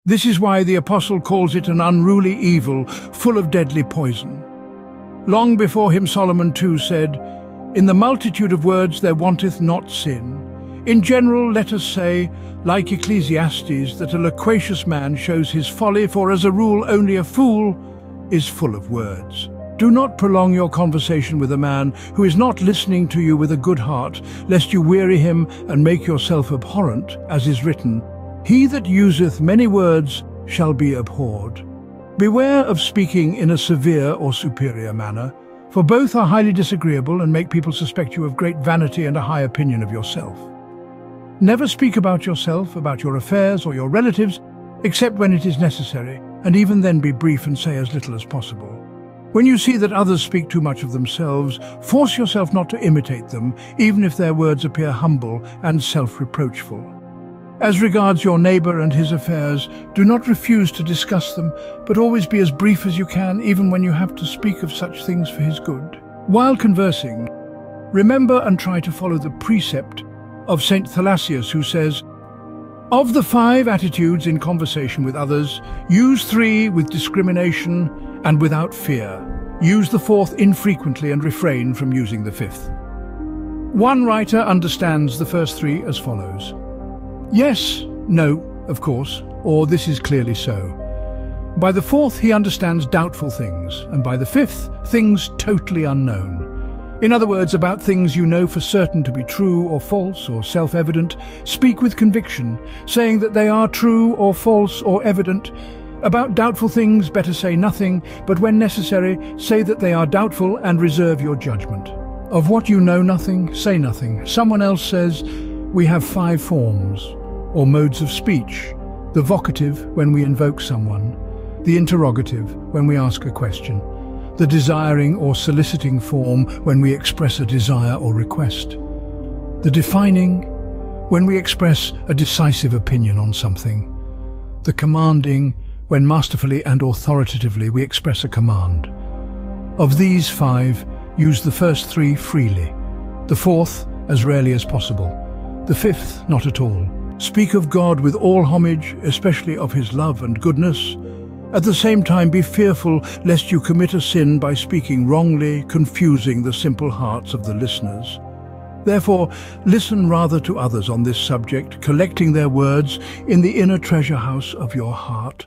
This is why the apostle calls it an unruly evil, full of deadly poison. Long before him Solomon too said, "In the multitude of words there wanteth not sin." In general, let us say, like Ecclesiastes, that a loquacious man shows his folly, for as a rule only a fool is full of words. Do not prolong your conversation with a man who is not listening to you with a good heart, lest you weary him and make yourself abhorrent, as is written, "He that useth many words shall be abhorred." Beware of speaking in a severe or superior manner, for both are highly disagreeable and make people suspect you of great vanity and a high opinion of yourself. Never speak about yourself, about your affairs or your relatives, except when it is necessary, and even then be brief and say as little as possible. When you see that others speak too much of themselves, force yourself not to imitate them, even if their words appear humble and self-reproachful. As regards your neighbor and his affairs, do not refuse to discuss them, but always be as brief as you can, even when you have to speak of such things for his good. While conversing, remember and try to follow the precept of St. Thalassius, who says, "Of the 5 attitudes in conversation with others, use 3 with discrimination and without fear. Use the 4th infrequently and refrain from using the 5th. One writer understands the first 3 as follows: yes, no, of course, or this is clearly so. By the 4th he understands doubtful things, and by the 5th, things totally unknown. In other words, about things you know for certain to be true or false or self-evident, speak with conviction, saying that they are true or false or evident. About doubtful things, better say nothing, but when necessary, say that they are doubtful and reserve your judgment. Of what you know nothing, say nothing. Someone else says, we have 5 forms, or modes of speech: the vocative when we invoke someone, the interrogative when we ask a question, the desiring or soliciting form when we express a desire or request, the defining when we express a decisive opinion on something, the commanding when masterfully and authoritatively we express a command. Of these 5, use the first 3 freely, the 4th as rarely as possible, the 5th not at all. Speak of God with all homage, especially of his love and goodness. At the same time, be fearful lest you commit a sin by speaking wrongly, confusing the simple hearts of the listeners. Therefore, listen rather to others on this subject, collecting their words in the inner treasure house of your heart.